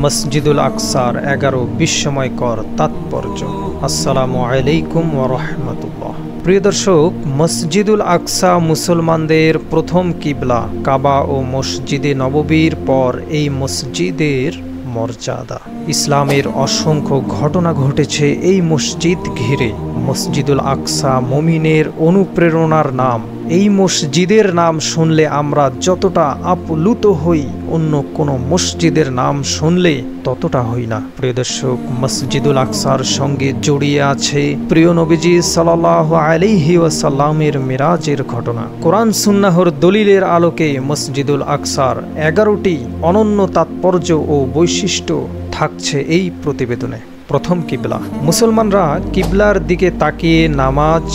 মসজিদুল আকসার 11 বিস্ময়কর তাৎপর্য। আসসালামু আলাইকুম ওয়া রাহমাতুল্লাহ। প্রিয় দর্শক, মসজিদুল আকসা মুসলমানদের প্রথম কিবলা। কাবা ও মসজিদে নববীর পর এই মসজিদের মর্যাদা। ইসলামের অসংখ্য ঘটনা ঘটেছে এই মসজিদ ঘিরে। মসজিদুল আকসা মুমিনের অনুপ্রেরণার নাম। এই মসজিদের নাম শুনলে আমরা যতটা আপ্লুত হই, অন্য কোনো মসজিদের নাম শুনলে ততটা হই না। প্রিয় দর্শক, মসজিদুল আকসার সঙ্গে জড়িয়ে আছে প্রিয় নবীজি সাল্লাল্লাহু আলাইহি ওয়াসাল্লামের মিরাজের ঘটনা। কোরআন সুন্নাহর দলিলের আলোকে মসজিদুল আকসার 11টি অনন্য তাৎপর্য ও বৈশিষ্ট্য থাকছে এই প্রতিবেদনে। প্রথম কিবলা। মুসলমানরা কিবলার দিকে তাকিয়ে নামাজ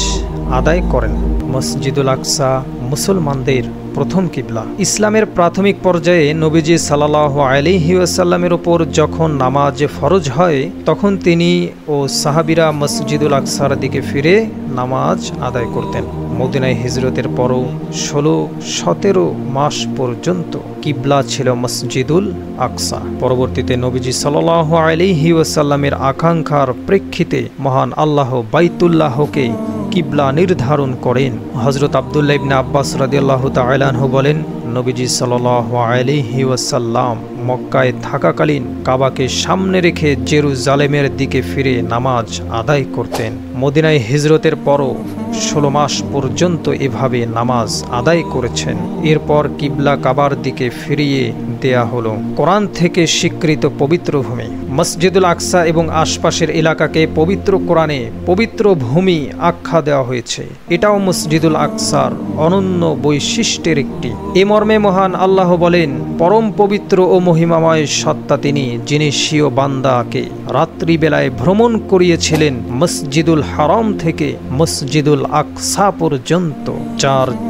আদায় করেন। মসজিদুল আকসা মুসলমানদের প্রথম কিবলা। ইসলামের প্রাথমিক পর্যায়ে নবীজি সাল্লাল্লাহু আলাইহি ওয়াসাল্লামের উপর যখন নামাজ ফরজ হয়, তখন তিনি ও সাহাবীরা মসজিদুল আকসার দিকে ফিরে নামাজ আদায় করতেন। মদিনায় হিজরতের পরও 16-17 মাস পর্যন্ত কিবলা ছিল মসজিদুল আকসা। পরবর্তীতে নবীজি সাল্লাল্লাহু আলাইহি ওয়াসাল্লামের আকাঙ্ক্ষার প্রেক্ষিতে মহান আল্লাহ বাইতুল্লাহকে কিবলা নির্ধারণ করেন। হযরত আব্দুল্লাহ ইবনে আব্বাস রাদিয়াল্লাহু তাআলা আনহু বলেন, নবীজি সাল্লাল্লাহু আলাইহি ওয়াসাল্লাম মক্কায় থাকাকালীন কাবাকে সামনে রেখে জেরুজালেমের দিকে ফিরে নামাজ আদায় করতেন। মদিনায় হিজরতের পরও 16 মাস পর্যন্ত এভাবে নামাজ আদায় করেছেন। এরপর কিবলা কাবার দিকে ফিরিয়ে দেয়া হলো। কোরআন থেকে স্বীকৃত পবিত্র ভূমি। মসজিদুল আকসা এবং আশপাশের এলাকাকে পবিত্র কোরআনে পবিত্র ভূমি আখ্যা দেওয়া হয়েছে। এটাও মসজিদুল আকসার অনন্য বৈশিষ্ট্যের একটি। এ মর্মে মহান আল্লাহ বলেন, পরম পবিত্র ও মহিমাময় সত্তা তিনি, যিনি স্বীয় বান্দাকে রাত্রিবেলায় ভ্রমণ করিয়েছিলেন মসজিদুল হারাম থেকে মসজিদুল আকসা পর্যন্ত।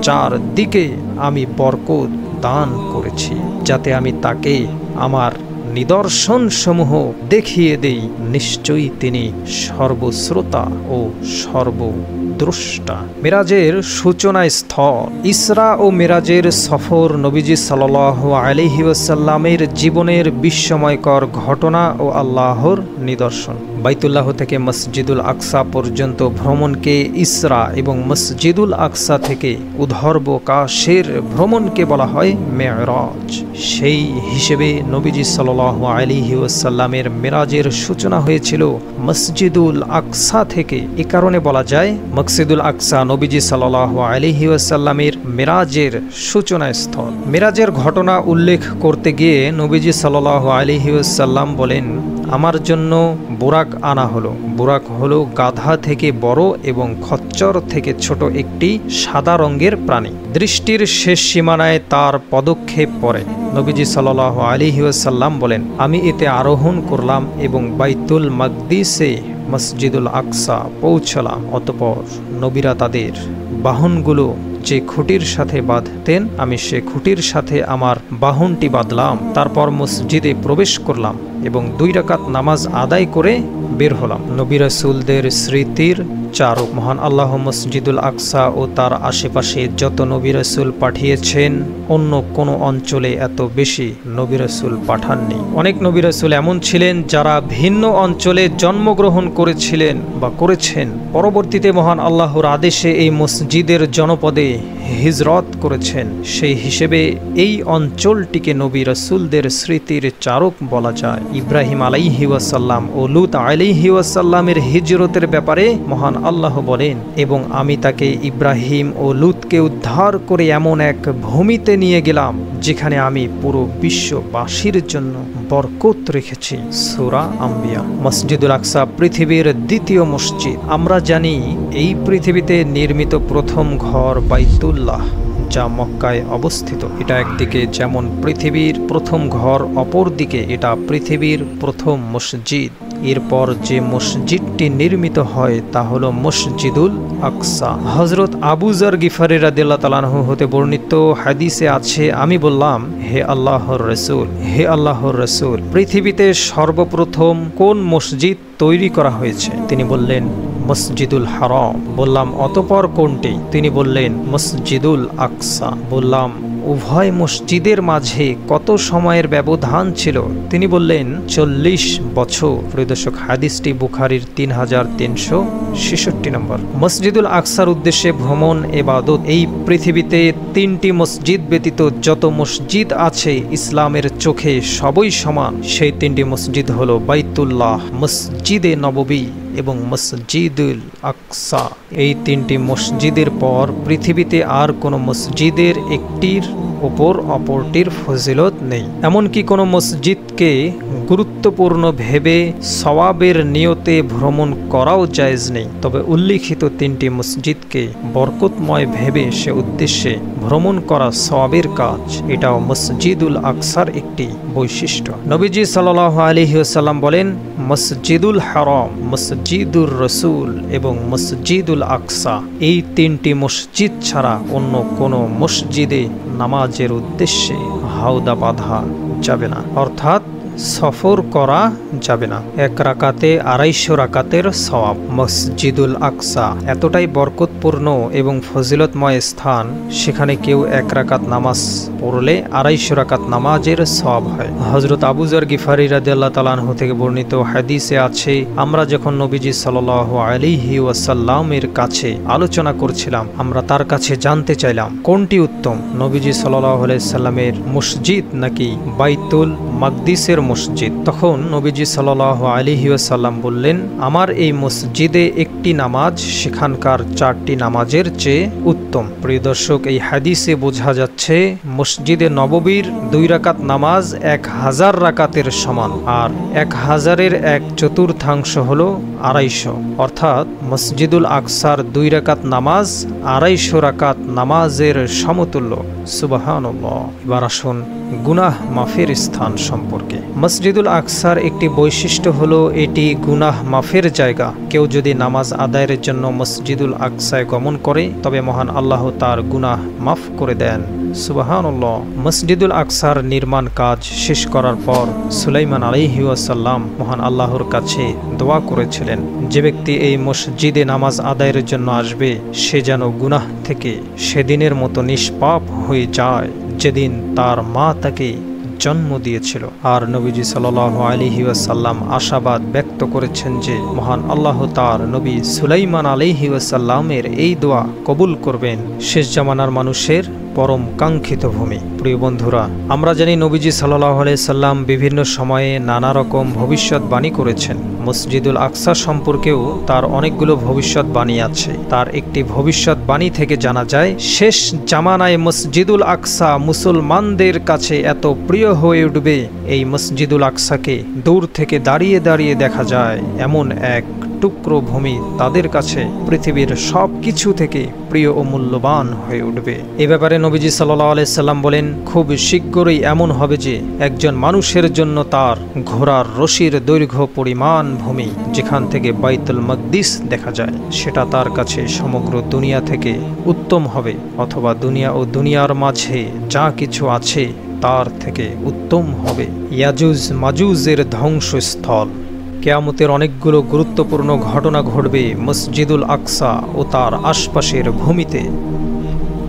চার দিকে আমি বরকত দান করেছি, যাতে আমি তাকে আমার নিদর্শন সমূহ দেখিয়ে দেই। নিশ্চয়ই তিনি সর্বশ্রোতা ও সর্বদ্রষ্টা। মিরাজের সূচনা স্থল। ইসরা ও মিরাজের সফর নবীজি সাল্লাল্লাহু আলাইহি ওয়াসাল্লামের জীবনের বিস্ময়কর ঘটনা ও আল্লাহর নিদর্শন। বাইতুল্লাহ থেকে মসজিদুল আকসা পর্যন্ত ভ্রমণকে ইসরা এবং মসজিদুল আকসা থেকে উর্ধ্বকাশের ভ্রমণকে বলা হয় মেরাজ। সেই হিসেবে নবীজি সাল্লাল্লাহু আলাইহি ওয়াসাল্লামের মিরাজের সূচনা হয়েছিল মসজিদুল আকসা থেকে। এ কারণে বলা যায় মসজিদুল আকসা নবীজি সাল্লাল্লাহু আলাইহি ওয়াসাল্লামের মিরাজের সূচনা স্থল। মিরাজের ঘটনা উল্লেখ করতে গিয়ে নবীজি সাল্লাল্লাহু আলাইহি ওয়াসাল্লাম বলেন, আমার জন্য বুরাক আনা হলো। বুরাক হলো গাধা থেকে বড় এবং খচ্চর থেকে ছোট একটি সাদা রঙের প্রাণী। দৃষ্টির শেষ সীমানায় তার পদক্ষেপ পড়ে। নবীজি সাল্লাল্লাহু আলাইহি ওয়াসাল্লাম বলেন, আমি এতে আরোহণ করলাম এবং বাইতুল মাকদিসে মসজিদুল আকসা পৌঁছলাম। অতঃপর নবীরা তাদের বাহনগুলো যে খুঁটির সাথে বাঁধতেন, আমি সে খুঁটির সাথে আমার বাহনটি বাঁধলাম। তারপর মসজিদে প্রবেশ করলাম এবং 2 রাকাত নামাজ আদায় করে বের হলাম। নবী রাসূলদের স্মৃতির চারক। মহান আল্লাহ মসজিদুল আকসা ও তার আশেপাশে যত নবী রাসূল পাঠিয়েছেন, অন্য কোনো অঞ্চলে এত বেশি নবী রাসূল পাঠাননি। অনেক নবী রাসূল এমন ছিলেন যারা ভিন্ন অঞ্চলে জন্মগ্রহণ করেছিলেন বা করেছেন। পরবর্তীতে মহান আল্লাহর আদেশে এই মসজিদের জনপদে হিজরত করেছেন। সেই হিসেবে এই অঞ্চলটিকে নবী রাসূলদের স্মৃতির চারক বলা যায়। ইব্রাহিম আলাইহি ওয়াসাল্লাম ও লূত আলাইহি ওয়াসাল্লামের হিজরতের ব্যাপারে মহান আল্লাহ বলেন, এবং আমি তাকে ইব্রাহিম ও লূতকে উদ্ধার করে এমন এক ভূমিতে নিয়ে গেলাম যেখানে আমি পুরো বিশ্ববাসীর জন্য বরকত রেখেছি। সূরা আম্বিয়া। মসজিদুল আকসা পৃথিবীর দ্বিতীয় মসজিদ। আমরা জানি এই পৃথিবীতে নির্মিত প্রথম ঘর বাইতুল্লাহ, যা মক্কায় অবস্থিত। এটা একদিকে যেমন পৃথিবীর প্রথম ঘর, অপরদিকে এটা পৃথিবীর প্রথম মসজিদ। এরপর যে মসজিদটি নির্মিত হয় তা হলো মসজিদুল আকসা। হযরত আবু যর গিফারী রাদিয়াল্লাহু তাআলা আনহু হতে বর্ণিত হাদিসে আছে, আমি বললাম, হে আল্লাহর রাসূল, হে আল্লাহর রাসূল, পৃথিবীতে সর্বপ্রথম কোন মসজিদ তৈরি করা হয়েছে? তিনি বললেন, মসজিদুল হারাম। বললাম, অতঃপর কোনটি? তিনি বললেন, মসজিদুল আকসা। বললাম, উভয় মসজিদের মাঝে কত সময়ের ব্যবধান ছিল? তিনি বললেন 40 বছর। প্রিয় দর্শক, হাদিসটি বুখারীর 3366 নম্বর। মসজিদুল আকসার উদ্দেশ্যে ভ্রমণ ইবাদত। এই পৃথিবীতে 3টি মসজিদ ব্যতীত যত মসজিদ আছে ইসলামের চোখে সবই সমান। সেই 3টি মসজিদ হলো বাইতুল্লাহ, মসজিদে নববী এবং মসজিদুল আকসা। এই 3টি মসজিদের পর পৃথিবীতে আর কোনো মসজিদের একটির উপর অপরটির ফজিলত নেই। এমনকি কোনো মসজিদকে গুরুত্বপূর্ণ ভেবে সওয়াবের নিয়তে ভ্রমণ করাও জায়েজ নেই। তবে উল্লিখিত 3টি মসজিদকে বরকতময় ভেবে সে উদ্দেশ্যে ভ্রমণ করা সওয়াবের কাজ। এটাও মসজিদুল আকসার একটি বৈশিষ্ট্য। নবীজি সাল্লাল্লাহু আলাইহি ওয়াসাল্লাম বলেন, মসজিদুল হারাম, মসজিদুর রসুল এবং মসজিদুল আকসা, এই 3টি মসজিদ ছাড়া অন্য কোনো মসজিদে নামাজের উদ্দেশ্যে হাওদা বাঁধা যাবে না, অর্থাৎ সফর করা যাবে না। 1 রাকাতে 250 রাকাতের সওয়াব। মসজিদুল আকসা এতটাই বরকতপূর্ণ এবং ফজিলতময় স্থান, সেখানে কেউ 1 রাকাত নামাজ পড়লে 250 রাকাত নামাজের সওয়াব হয়। হযরত আবু যর গিফারি রাদিয়াল্লাহু তাআলা আনহু থেকে বর্ণিত হাদিসে আছে, আমরা যখন নবীজি সাল্লাল্লাহু আলাইহি ওয়াসাল্লামের কাছে আলোচনা করছিলাম, আমরা তার কাছে জানতে চাইলাম কোনটি উত্তম, নবীজি সাল্লাল্লাহু আলাইহি সাল্লামের মসজিদ নাকি বাইতুল মাকদিসের মসজিদ। তখন নবীজি সাল্লাল্লাহু আলাইহি ওয়াসাল্লাম বললেন, আমার এই মসজিদে একটি নামাজ সেখানকার 4টি নামাজের চেয়ে উত্তম। প্রিয় দর্শক, এই হাদিসে বোঝা যাচ্ছে মসজিদে নববীর 2 রাকাত নামাজ 1000 রাকাতের সমান, আর 1000-এর 1/4 হলো 250, অর্থাৎ মসজিদুল আকসার 2 রাকাত নামাজ 250 রাকাত নামাজের সমতুল্য। সুবহানাল্লাহ। এবার আসুন গুনাহ মাফের স্থান সম্পর্কে। মসজিদুল আকসার একটি বৈশিষ্ট্য হলো এটি গুনাহ মাফের জায়গা। কেউ যদি নামাজ আদায়ের জন্য মসজিদুল আকসায় গমন করে তবে মহান আল্লাহ তার গুনাহ মাফ করে দেন। সুবহানাল্লাহ। মসজিদুল আকসার নির্মাণ কাজ শেষ করার পর সুলাইমান আলাইহি ওয়াসাল্লাম মহান আল্লাহর কাছে দোয়া করেছিলেন, যে ব্যক্তি এই মসজিদে নামাজ আদায়ের জন্য আসবে সে যেন গুনাহ থেকে সেদিনের মতো নিষ্পাপ হয়ে যায় যেদিন তার মা তাকে জন্ম দিয়েছিল। আর নবীজি সাল্লাল্লাহু আলাইহি ওয়াসাল্লাম আশাবাদ ব্যক্ত করেছেন যে মহান আল্লাহ তার নবী সুলাইমান আলাইহি ওয়াসাল্লামের এই দোয়া কবুল করবেন। শেষ জামানার মানুষের পরম কাঙ্ক্ষিত ভূমি। প্রিয় বন্ধুরা, আমরা জানি নবীজি সাল্লাল্লাহু আলাইহি সাল্লাম বিভিন্ন সময়ে নানা রকম ভবিষ্যৎবাণী করেছেন। মসজিদুল আকসা সম্পর্কেও তার অনেকগুলো ভবিষ্যৎবাণী আছে। তার একটি ভবিষ্যৎবাণী থেকে জানা যায়, শেষ জামানায় মসজিদুল আকসা মুসলমানদের কাছে এত প্রিয় হয়ে উঠবে, এই মসজিদুল আকসাকে দূর থেকে দাঁড়িয়ে দাঁড়িয়ে দেখা যায় এমন এক টুকরো ভূমি তাদের কাছে পৃথিবীর সব কিছু থেকে প্রিয় ও মূল্যবান হয়ে উঠবে। এ ব্যাপারে নবীজি সাল্লাল্লাহু আলাইহি সাল্লাম বলেন, খুব শীঘ্রই এমন হবে যে একজন মানুষের জন্য তার ঘোড়ার রশির দৈর্ঘ্য পরিমাণ ভূমি যেখান থেকে বাইতুল মাকদিস দেখা যায় সেটা তার কাছে সমগ্র দুনিয়া থেকে উত্তম হবে, অথবা দুনিয়া ও দুনিয়ার মাঝে যা কিছু আছে তার থেকে উত্তম হবে। ইয়াজুজ মাজুজের ধ্বংসস্থল। কিয়ামতের অনেকগুলো গুরুত্বপূর্ণ ঘটনা ঘটবে মসজিদুল আকসা ও তার আশপাশের ভূমিতে।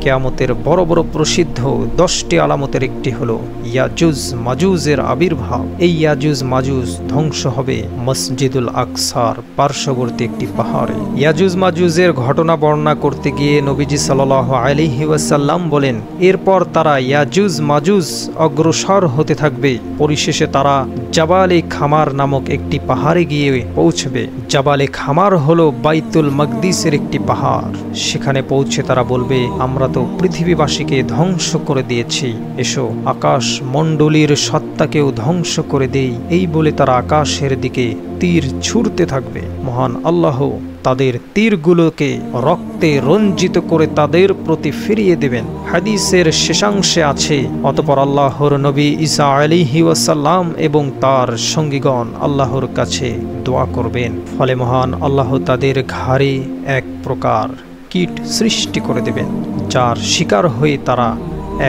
কিয়ামতের বড় বড় প্রসিদ্ধ 10টি আলামতের একটি হলো ইয়াজুজ মাজুজের আবির্ভাব। এই ইয়াজুজ মাজুজ ধ্বংস হবে মসজিদুল আকসার পার্শ্ববর্তী একটি পাহাড়ে। ইয়াজুজ মাজুজের ঘটনা বর্ণনা করতে গিয়ে নবীজি সাল্লাল্লাহু আলাইহি ওয়াসাল্লাম বলেন, এরপর তারা ইয়াজুজ মাজুজ অগ্রসর হতে থাকবে। পরিশেষে তারা জাবালে খামার নামক একটি পাহাড়ে গিয়ে পৌঁছবে। জাবালে খামার হলো বাইতুল মাকদিসের একটি পাহাড়। সেখানে পৌঁছে তারা বলবে, আমরা তো পৃথিবীবাসীকে ধ্বংস করে দিয়েছি, এসো আকাশ মণ্ডলীর সত্তাকেও ধ্বংস করে দেই। এই বলে তারা আকাশের দিকে তীর ছুঁড়তে থাকবে। মহান আল্লাহ তাদের তীরগুলোকে রক্তে রঞ্জিত করে তাদের প্রতি ফিরিয়ে দেবেন। হাদিসের শেষাংশে আছে, অতঃপর আল্লাহর নবী ঈসা আলাইহি ওয়াসাল্লাম এবং তার সঙ্গীগণ আল্লাহর কাছে দোয়া করবেন। ফলে মহান আল্লাহ তাদের ঘাড়ে এক প্রকার কীট সৃষ্টি করে দেবেন, যার শিকার হয়ে তারা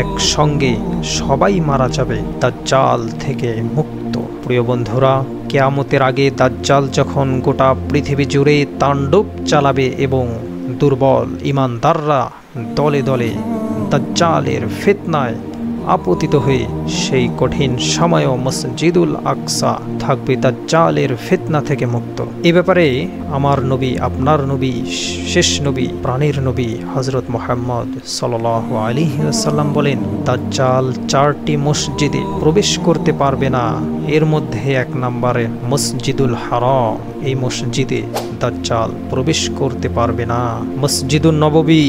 একসঙ্গে সবাই মারা যাবে দাজ্জাল থেকে মুক্ত। প্রিয় বন্ধুরা, কিয়ামতের আগে দাজ্জাল যখন গোটা পৃথিবী জুড়ে তাণ্ডব চালাবে এবং দুর্বল ঈমানদাররা দলে দলে দাজ্জালের ফিতনায় আপতিত হয়ে সেই কঠিন সময়ও মসজিদুল আকসা থাকবে দাজ্জালের ফিতনা থেকে মুক্ত। এ ব্যাপারে আমার নবী, আপনার নবী, শেষ নবী, প্রাণের নবী হযরত মুহাম্মদ সাল্লাল্লাহু আলাইহি ওয়াসাল্লাম বলেন, দাজ্জাল 4টি মসজিদে প্রবেশ করতে পারবে না। এর মধ্যে 1 নম্বরে মসজিদুল হারাম, এই মসজিদে দাজ্জাল প্রবেশ করতে পারবে না। মসজিদুন নববী,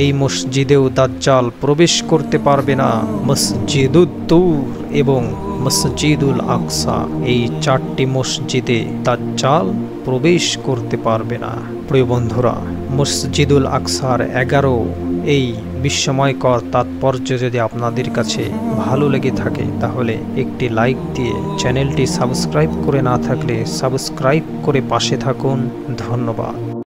এই মসজিদেও দাজ্জাল প্রবেশ করতে পারবে না। মসজিদুত তুর এবং মসজিদুল আকসা, এই 4টি মসজিদে দাজ্জাল প্রবেশ করতে পারবে না। প্রিয় বন্ধুরা, মসজিদুল আকসার 11 এই বিস্ময়কর তাৎপর্য যদি আপনাদের কাছে ভালো লেগে থাকে তাহলে একটি লাইক দিয়ে চ্যানেলটি সাবস্ক্রাইব করে না থাকলে সাবস্ক্রাইব করে পাশে থাকুন। ধন্যবাদ।